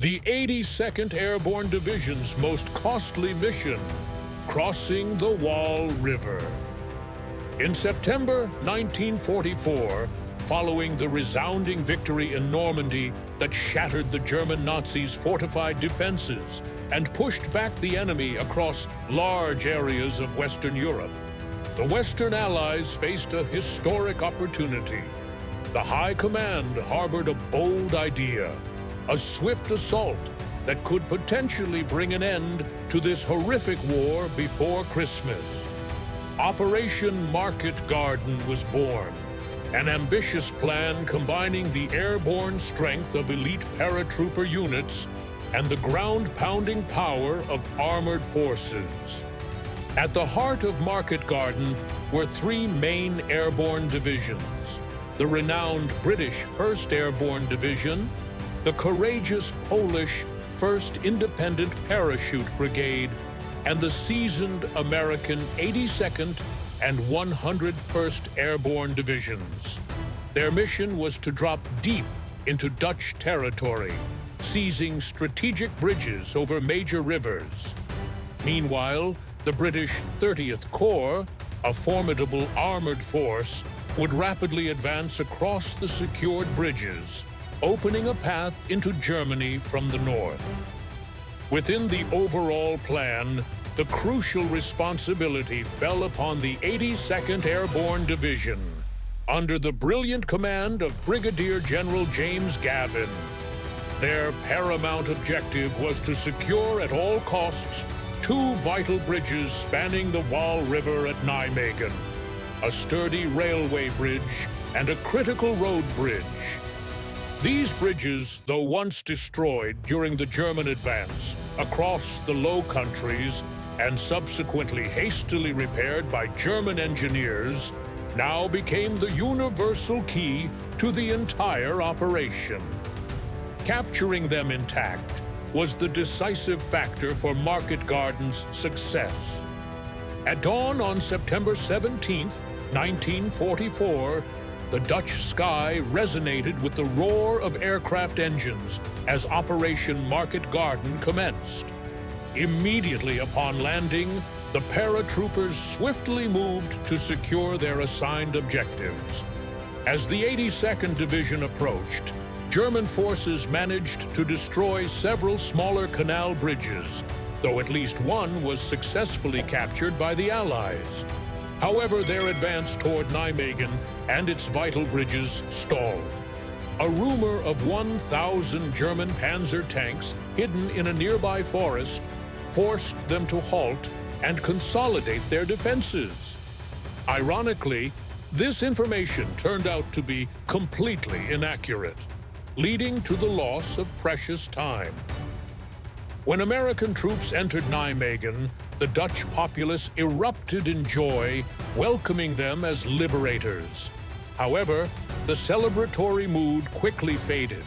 the 82nd Airborne Division's most costly mission, crossing the Waal River. In September 1944, following the resounding victory in Normandy that shattered the German Nazis' fortified defenses and pushed back the enemy across large areas of Western Europe, the Western Allies faced a historic opportunity. The High Command harbored a bold idea, a swift assault that could potentially bring an end to this horrific war before Christmas. Operation Market Garden was born, an ambitious plan combining the airborne strength of elite paratrooper units and the ground-pounding power of armored forces. At the heart of Market Garden were three main airborne divisions: the renowned British 1st Airborne Division, the courageous Polish 1st Independent Parachute Brigade, and the seasoned American 82nd and 101st Airborne Divisions. Their mission was to drop deep into Dutch territory, seizing strategic bridges over major rivers. Meanwhile, the British 30th Corps, a formidable armored force, would rapidly advance across the secured bridges, opening a path into Germany from the north. Within the overall plan, the crucial responsibility fell upon the 82nd Airborne Division, under the brilliant command of Brigadier General James Gavin. Their paramount objective was to secure at all costs two vital bridges spanning the Waal River at Nijmegen, a sturdy railway bridge and a critical road bridge. These bridges, though once destroyed during the German advance across the Low Countries and subsequently hastily repaired by German engineers, now became the universal key to the entire operation. Capturing them intact was the decisive factor for Market Garden's success. At dawn on September 17, 1944, the Dutch sky resonated with the roar of aircraft engines as Operation Market Garden commenced. Immediately upon landing, the paratroopers swiftly moved to secure their assigned objectives. As the 82nd Division approached, German forces managed to destroy several smaller canal bridges, though at least one was successfully captured by the Allies. However, their advance toward Nijmegen and its vital bridges stalled. A rumor of 1,000 German panzer tanks hidden in a nearby forest forced them to halt and consolidate their defenses. Ironically, this information turned out to be completely inaccurate, leading to the loss of precious time. When American troops entered Nijmegen, the Dutch populace erupted in joy, welcoming them as liberators. However, the celebratory mood quickly faded.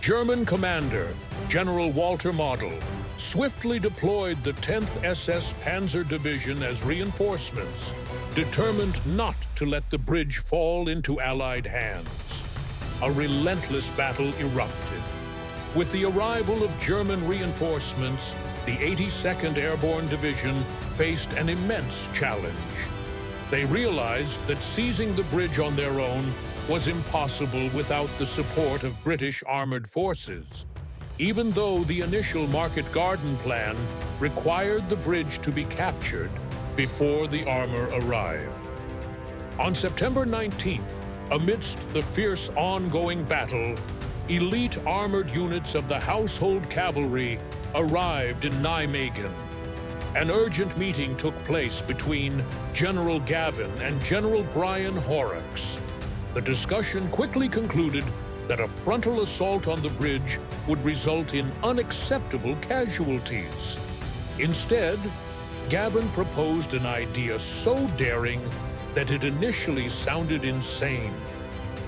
German commander, General Walter Model, swiftly deployed the 10th SS Panzer Division as reinforcements, determined not to let the bridge fall into Allied hands. A relentless battle erupted. With the arrival of German reinforcements, the 82nd Airborne Division faced an immense challenge. They realized that seizing the bridge on their own was impossible without the support of British armored forces, even though the initial Market Garden plan required the bridge to be captured before the armor arrived. On September 19th, amidst the fierce ongoing battle, elite armored units of the Household Cavalry arrived in Nijmegen. An urgent meeting took place between General Gavin and General Brian Horrocks. The discussion quickly concluded that a frontal assault on the bridge would result in unacceptable casualties. Instead, Gavin proposed an idea so daring that it initially sounded insane: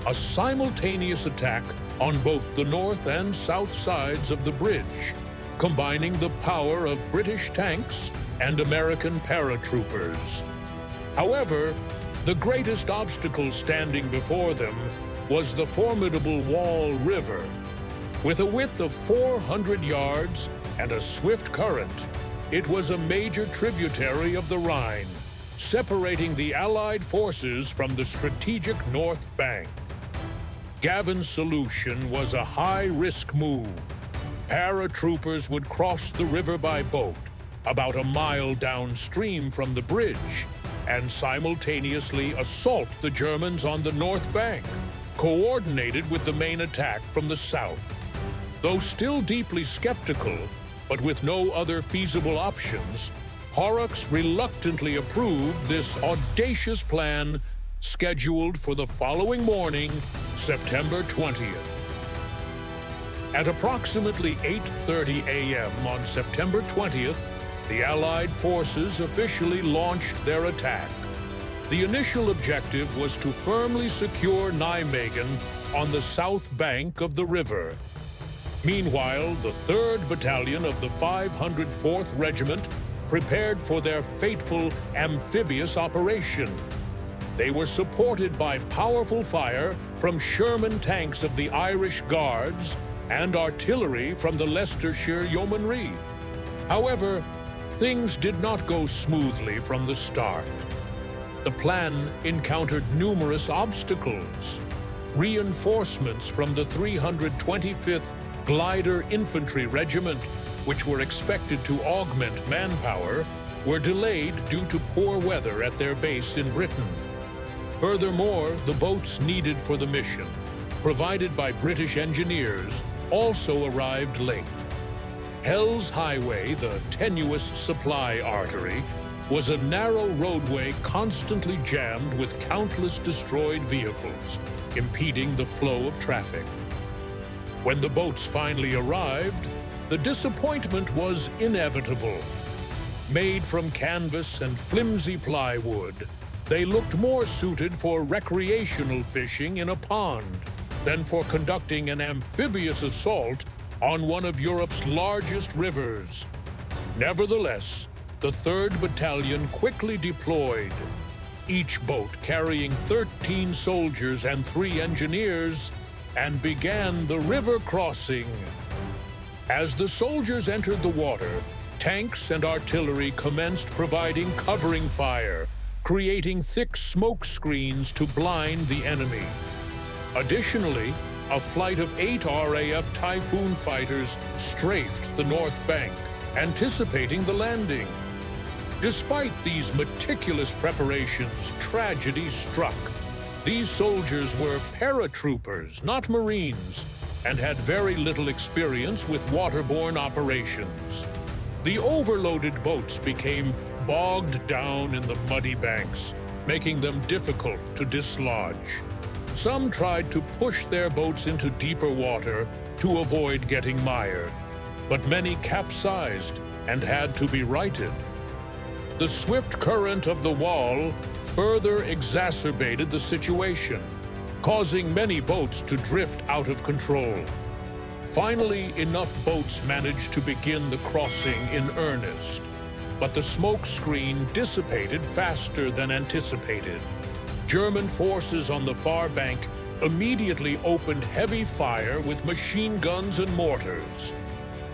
a simultaneous attack on both the north and south sides of the bridge, combining the power of British tanks and American paratroopers. However, the greatest obstacle standing before them was the formidable Waal River. With a width of 400 yards and a swift current, it was a major tributary of the Rhine, separating the Allied forces from the strategic North Bank. Gavin's solution was a high-risk move. Paratroopers would cross the river by boat, about a mile downstream from the bridge, and simultaneously assault the Germans on the North Bank, coordinated with the main attack from the south. Though still deeply skeptical, but with no other feasible options, Horrocks reluctantly approved this audacious plan, scheduled for the following morning, September 20th. At approximately 8:30 a.m. on September 20th, the Allied forces officially launched their attack. The initial objective was to firmly secure Nijmegen on the south bank of the river. Meanwhile, the 3rd Battalion of the 504th Regiment prepared for their fateful amphibious operation. They were supported by powerful fire from Sherman tanks of the Irish Guards and artillery from the Leicestershire Yeomanry. However, things did not go smoothly from the start. The plan encountered numerous obstacles. Reinforcements from the 325th Glider Infantry Regiment, which were expected to augment manpower, were delayed due to poor weather at their base in Britain. Furthermore, the boats needed for the mission, provided by British engineers, also arrived late. Hell's Highway, the tenuous supply artery, was a narrow roadway constantly jammed with countless destroyed vehicles, impeding the flow of traffic. When the boats finally arrived, the disappointment was inevitable. Made from canvas and flimsy plywood, they looked more suited for recreational fishing in a pond than for conducting an amphibious assault on one of Europe's largest rivers. Nevertheless, the 3rd Battalion quickly deployed, each boat carrying 13 soldiers and 3 engineers, and began the river crossing. As the soldiers entered the water, tanks and artillery commenced providing covering fire, creating thick smoke screens to blind the enemy. Additionally, a flight of 8 RAF Typhoon fighters strafed the north bank, anticipating the landing. Despite these meticulous preparations, tragedy struck. These soldiers were paratroopers, not Marines, and had very little experience with waterborne operations. The overloaded boats became bogged down in the muddy banks, making them difficult to dislodge. Some tried to push their boats into deeper water to avoid getting mired, but many capsized and had to be righted. The swift current of the Waal further exacerbated the situation, causing many boats to drift out of control. Finally, enough boats managed to begin the crossing in earnest, but the smoke screen dissipated faster than anticipated. German forces on the far bank immediately opened heavy fire with machine guns and mortars.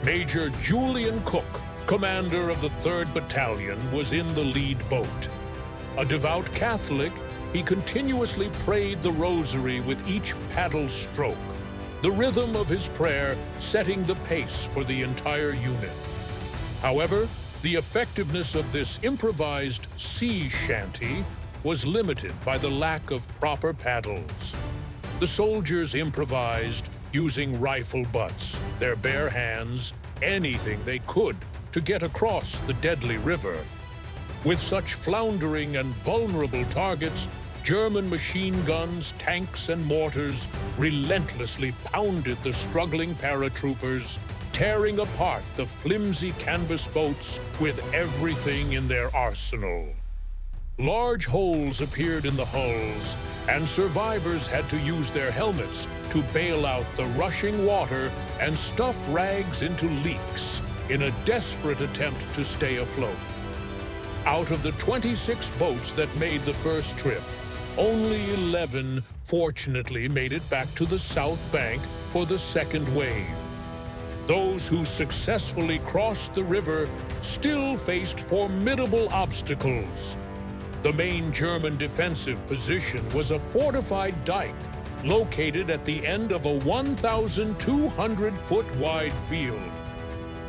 Major Julian Cook, commander of the 3rd Battalion, was in the lead boat. A devout Catholic, he continuously prayed the rosary with each paddle stroke, the rhythm of his prayer setting the pace for the entire unit. However, the effectiveness of this improvised sea shanty was limited by the lack of proper paddles. The soldiers improvised using rifle butts, their bare hands, anything they could to get across the deadly river. With such floundering and vulnerable targets, German machine guns, tanks, and mortars relentlessly pounded the struggling paratroopers, tearing apart the flimsy canvas boats with everything in their arsenal. Large holes appeared in the hulls, and survivors had to use their helmets to bail out the rushing water and stuff rags into leaks in a desperate attempt to stay afloat. Out of the 26 boats that made the first trip, only 11 fortunately made it back to the south bank for the second wave. those who successfully crossed the river still faced formidable obstacles. The main German defensive position was a fortified dike located at the end of a 1,200-foot wide field.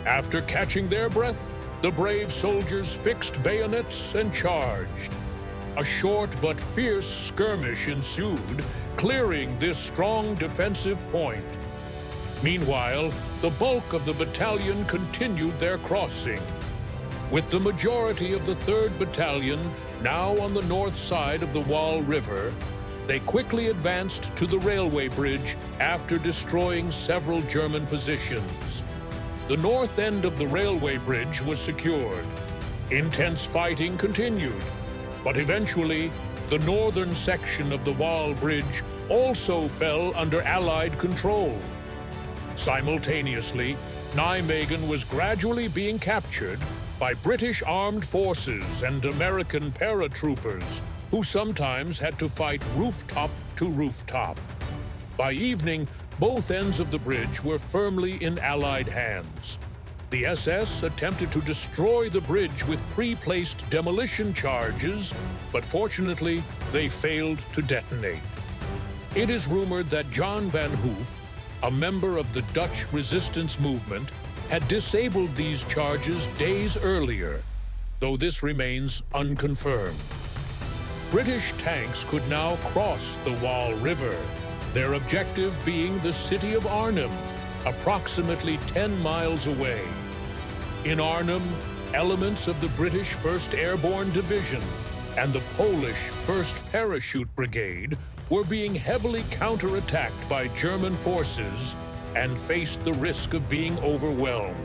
After catching their breath, the brave soldiers fixed bayonets and charged. A short but fierce skirmish ensued, clearing this strong defensive point. Meanwhile, the bulk of the battalion continued their crossing. With the majority of the 3rd Battalion now on the north side of the Waal River, they quickly advanced to the railway bridge after destroying several German positions. The north end of the railway bridge was secured. Intense fighting continued, but eventually the northern section of the Waal Bridge also fell under Allied control. Simultaneously, Nijmegen was gradually being captured by British armed forces and American paratroopers, who sometimes had to fight rooftop to rooftop. By evening, both ends of the bridge were firmly in Allied hands. The SS attempted to destroy the bridge with pre-placed demolition charges, but fortunately, they failed to detonate. It is rumored that John van Hoof, a member of the Dutch resistance movement, had disabled these charges days earlier, though this remains unconfirmed. British tanks could now cross the Waal River, their objective being the city of Arnhem, approximately 10 miles away. In Arnhem, elements of the British 1st Airborne Division and the Polish 1st Parachute Brigade were being heavily counterattacked by German forces and faced the risk of being overwhelmed.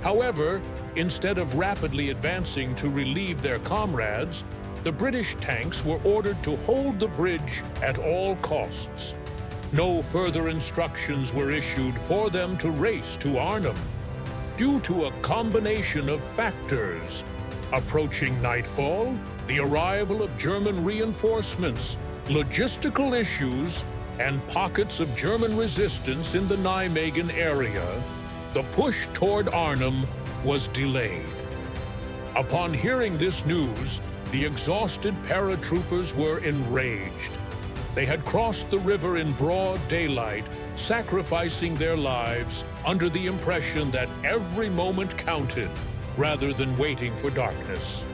However, instead of rapidly advancing to relieve their comrades, the British tanks were ordered to hold the bridge at all costs. No further instructions were issued for them to race to Arnhem. Due to a combination of factors, approaching nightfall, the arrival of German reinforcements, logistical issues, and pockets of German resistance in the Nijmegen area, the push toward Arnhem was delayed. Upon hearing this news, the exhausted paratroopers were enraged. They had crossed the river in broad daylight, sacrificing their lives under the impression that every moment counted, rather than waiting for darkness.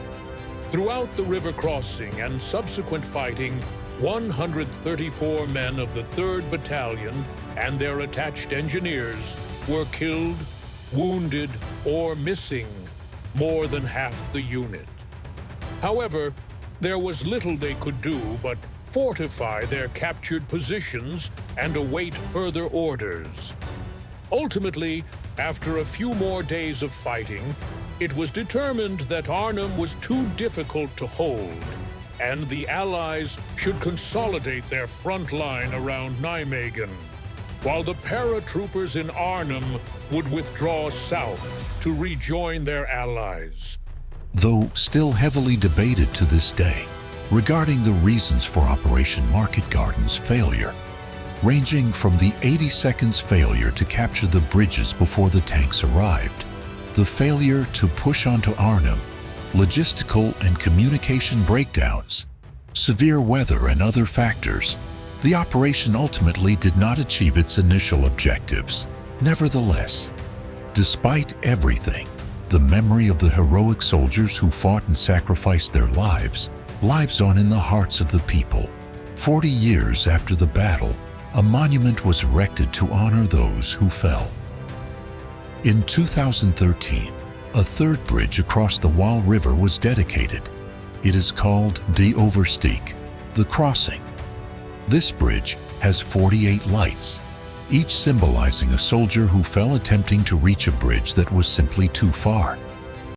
Throughout the river crossing and subsequent fighting, 134 men of the 3rd Battalion and their attached engineers were killed, wounded, or missing, more than half the unit. However, there was little they could do but fortify their captured positions and await further orders. Ultimately, after a few more days of fighting, it was determined that Arnhem was too difficult to hold, and the Allies should consolidate their front line around Nijmegen, while the paratroopers in Arnhem would withdraw south to rejoin their allies. Though still heavily debated to this day regarding the reasons for Operation Market Garden's failure, ranging from the 82nd's failure to capture the bridges before the tanks arrived, the failure to push onto Arnhem, logistical and communication breakdowns, severe weather and other factors, the operation ultimately did not achieve its initial objectives. Nevertheless, despite everything, the memory of the heroic soldiers who fought and sacrificed their lives lives on in the hearts of the people. 40 years after the battle, a monument was erected to honor those who fell. In 2013, a third bridge across the Waal River was dedicated. It is called De Oversteek, the crossing. This bridge has 48 lights, each symbolizing a soldier who fell attempting to reach a bridge that was simply too far.